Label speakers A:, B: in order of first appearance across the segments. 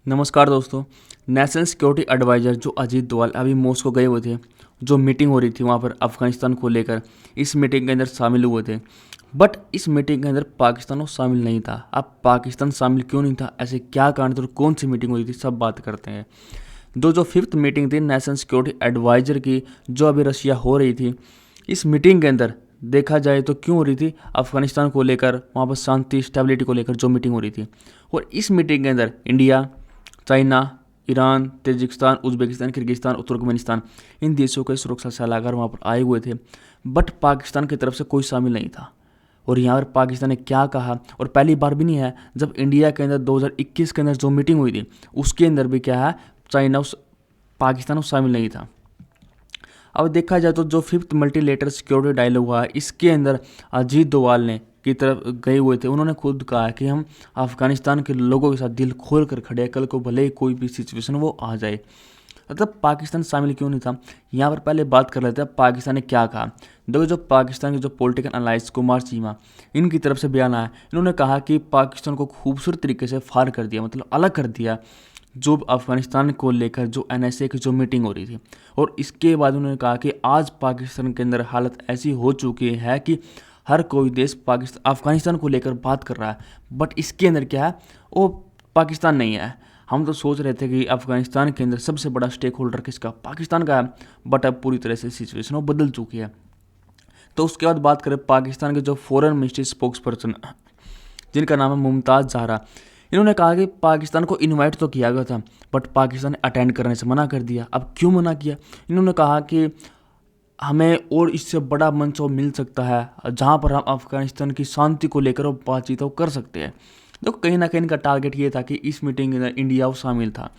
A: नमस्कार दोस्तों। National security adviser जो अजीत डोभाल अभी मॉस्को गए हुए थे। जो मीटिंग हो रही थी वहाँ पर अफ़गानिस्तान को लेकर, इस मीटिंग के अंदर शामिल हुए थे। बट इस मीटिंग के अंदर पाकिस्तान वो शामिल नहीं था। अब पाकिस्तान शामिल क्यों नहीं था, ऐसे क्या कारण थे और कौन सी मीटिंग हो रही थी, सब बात करते हैं। जो फिफ्थ मीटिंग थी नेशनल सिक्योरिटी एडवाइज़र की, जो अभी रशिया हो रही थी, इस मीटिंग के अंदर देखा जाए तो क्यों हो रही थी, अफ़गानिस्तान को लेकर, वहाँ पर शांति स्टेबिलिटी को लेकर जो मीटिंग हो रही थी। और इस मीटिंग के अंदर India, China, Iran, Tajikistan, Uzbekistan, Kyrgyzstan और तुर्कमेनिस्तान, इन देशों के सुरक्षा सलाहकार वहाँ पर आए हुए थे। बट पाकिस्तान की तरफ से कोई शामिल नहीं था। और यहाँ पर पाकिस्तान ने क्या कहा, और पहली बार भी नहीं है, जब इंडिया के अंदर 2021 के अंदर जो मीटिंग हुई थी उसके अंदर भी क्या है, चाइना पाकिस्तान उस शामिल नहीं था। अब देखा जाए तो जो फिफ्थ मल्टीलेटरल सिक्योरिटी डायलॉग हुआ, इसके अंदर अजीत डोभाल ने की तरफ गए हुए थे। उन्होंने खुद कहा कि हम अफ़गानिस्तान के लोगों के साथ दिल खोल कर खड़े हैं, कल को भले ही कोई भी सिचुएशन वो आ जाए। मतलब पाकिस्तान शामिल क्यों नहीं था, यहाँ पर पहले बात कर लेते हैं पाकिस्तान ने क्या कहा। देखो, जो पाकिस्तान के जो पॉलिटिकल एनालिस्ट कुमार चीमा, इनकी तरफ से बयान आया। इन्होंने कहा कि पाकिस्तान को खूबसूरत तरीके से फार कर दिया, मतलब अलग कर दिया, जो अफ़गानिस्तान को लेकर जो NSA की जो मीटिंग हो रही थी। और इसके बाद उन्होंने कहा कि आज पाकिस्तान के अंदर हालत ऐसी हो चुकी है कि हर कोई देश पाकिस्तान अफ़गानिस्तान को लेकर बात कर रहा है, बट इसके अंदर क्या है, वो पाकिस्तान नहीं है। हम तो सोच रहे थे कि अफ़गानिस्तान के अंदर सबसे बड़ा स्टेक होल्डर किसका, पाकिस्तान का है, बट अब पूरी तरह से सिचुएशन वो बदल चुकी है। तो उसके बाद बात करें पाकिस्तान के जो फॉरेन मिनिस्ट्री स्पोक्स पर्सन, जिनका नाम है मुमताज़ जहरा, इन्होंने कहा कि पाकिस्तान को इनवाइट तो किया गया था, बट पाकिस्तान ने अटेंड करने से मना कर दिया। अब क्यों मना किया, इन्होंने कहा कि हमें और इससे बड़ा मंच और मिल सकता है जहां पर हम अफ़गानिस्तान की शांति को लेकर और बातचीत कर सकते हैं। देखो, कहीं ना कहीं इनका टारगेट ये था कि इस मीटिंग के अंदर इंडिया शामिल था।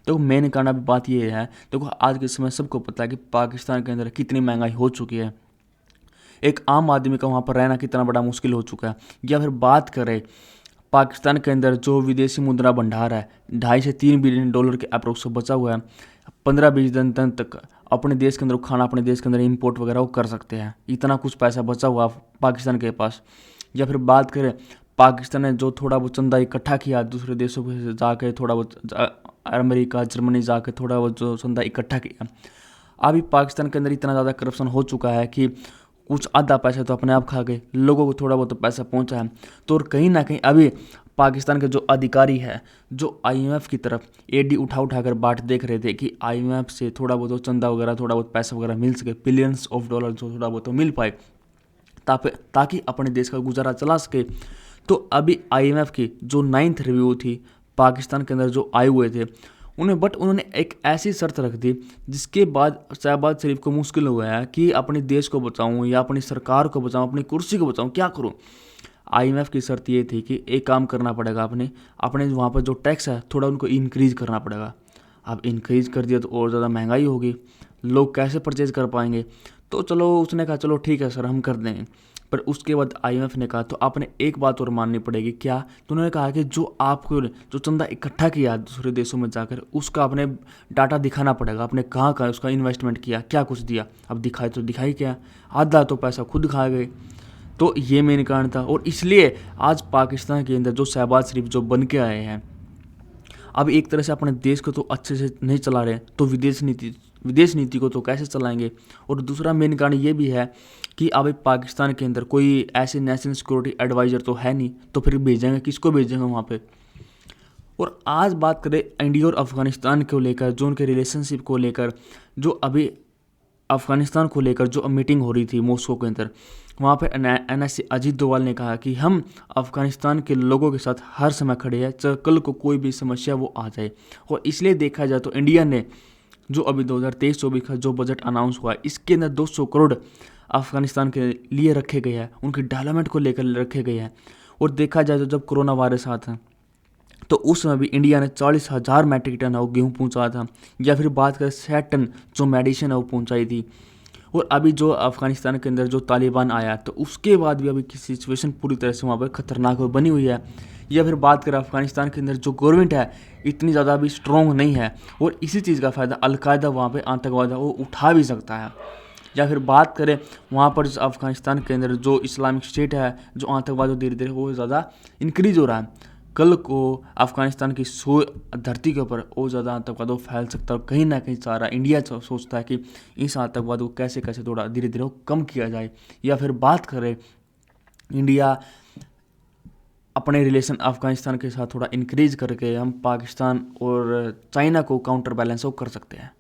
A: देखो, मेन कारण अभी बात ये है, देखो आज के समय सबको पता है कि पाकिस्तान के अंदर कितनी महंगाई हो चुकी है, एक आम आदमी का वहाँ पर रहना कितना बड़ा मुश्किल हो चुका है। या फिर बात करें पाकिस्तान के अंदर जो विदेशी मुद्रा भंडार है, 2.5 से 3 बिलियन डॉलर के अप्रोक्स बचा हुआ है। 15-20 दिन तक अपने देश के अंदर खाना, अपने देश के अंदर इंपोर्ट वगैरह वो कर सकते हैं, इतना कुछ पैसा बचा हुआ पाकिस्तान के पास। या फिर बात करें पाकिस्तान ने जो थोड़ा बहुत चंदा इकट्ठा किया दूसरे देशों से जाके, थोड़ा बहुत अमेरिका, जर्मनी जाके थोड़ा बहुत जो चंदा इकट्ठा किया, अभी पाकिस्तान के अंदर इतना ज़्यादा करप्शन हो चुका है कि कुछ आधा पैसा तो अपने आप खा गए, लोगों को थोड़ा बहुत पैसा पहुंचा है। तो और कहीं ना कहीं अभी पाकिस्तान के जो अधिकारी है, जो IMF की तरफ AD उठा उठा कर बाट देख रहे थे कि IMF से थोड़ा बहुत चंदा वगैरह, थोड़ा बहुत पैसा वगैरह मिल सके, बिलियंस ऑफ डॉलर जो थोड़ा बहुत तो मिल पाए, ताकि अपने देश का गुजारा चला सके। तो अभी IMF की जो 9th रिव्यू थी पाकिस्तान के अंदर जो आए हुए थे, उन्होंने एक ऐसी शर्त रख दी जिसके बाद शहबाज शरीफ को मुश्किल हो गया है कि अपने देश को बचाऊं या अपनी सरकार को बचाऊं, अपनी कुर्सी को बचाऊं, क्या करूं। IMF की शर्त ये थी कि एक काम करना पड़ेगा, अपने अपने वहाँ पर जो टैक्स है थोड़ा उनको इंक्रीज करना पड़ेगा। अब इंक्रीज कर दिया तो और ज़्यादा महंगाई होगी, लोग कैसे परचेज कर पाएंगे। तो चलो, उसने कहा चलो ठीक है सर, हम कर देंगे। पर उसके बाद IMF ने कहा तो आपने एक बात और माननी पड़ेगी, क्या, तो उन्होंने कहा कि जो आपको जो चंदा इकट्ठा किया दूसरे देशों में जाकर, उसका आपने डाटा दिखाना पड़ेगा, आपने कहाँ कहाँ उसका इन्वेस्टमेंट किया, क्या कुछ दिया। अब दिखाई तो दिखाई क्या, आधा तो पैसा खुद खा गए। तो ये मेन कारण था, और इसलिए आज पाकिस्तान के अंदर जो शहबाज शरीफ जो बन के आए हैं, अब एक तरह से अपने देश को तो अच्छे से नहीं चला रहे, तो विदेश नीति को तो कैसे चलाएंगे। और दूसरा मेन कारण ये भी है कि अब पाकिस्तान के अंदर कोई ऐसे नेशनल सिक्योरिटी एडवाइज़र तो है नहीं, तो फिर भेजेंगे किसको, भेजेंगे वहाँ पे। और आज बात करें इंडिया और अफ़गानिस्तान को लेकर, जो उनके रिलेशनशिप को लेकर, जो अभी अफ़गानिस्तान को लेकर जो मीटिंग हो रही थी मॉस्को के अंदर, वहाँ पे NSA अजीत डोभाल ने कहा कि हम अफ़गानिस्तान के लोगों के साथ हर समय खड़े हैं, चाहे कल को कोई भी समस्या वो आ जाए। और इसलिए देखा जाए तो इंडिया ने जो अभी 2023-24 का जो बजट अनाउंस हुआ है, इसके अंदर 200 करोड़ अफ़गानिस्तान के लिए रखे गए हैं, उनकी डेवलपमेंट को लेकर रखे गए हैं। और देखा जाए तो जब कोरोना वायरस आया था, तो उस समय भी इंडिया ने 40,000 मैट्रिक टन है वो गेहूँ पहुँचाया था। या फिर बात करें 60 टन जो मेडिसिन है वो पहुँचाई थी। और अभी जो अफ़गानिस्तान के अंदर जो तालिबान आया, तो उसके बाद भी अभी की सिचुएशन पूरी तरह से वहाँ पर ख़तरनाक बनी हुई है। या फिर बात करें अफ़गानिस्तान के अंदर जो गवर्नमेंट है, इतनी ज़्यादा अभी स्ट्रॉन्ग नहीं है, और इसी चीज़ का फ़ायदा अलकायदा वहाँ पर आतंकवाद है वो उठा भी सकता है। या फिर बात करें वहाँ पर अफ़गानिस्तान के अंदर जो इस्लामिक स्टेट है, जो आतंकवाद धीरे धीरे वो ज़्यादा इंक्रीज हो रहा है। कल को अफ़गानिस्तान की धरती के ऊपर और ज़्यादा आतंकवाद वो फैल सकता है, और कहीं ना कहीं सारा इंडिया सोचता है कि इस आतंकवाद को कैसे कैसे थोड़ा धीरे धीरे कम किया जाए। या फिर बात करें, इंडिया अपने रिलेशन अफ़गानिस्तान के साथ थोड़ा इंक्रीज करके हम पाकिस्तान और चाइना को काउंटर बैलेंस वो कर सकते हैं।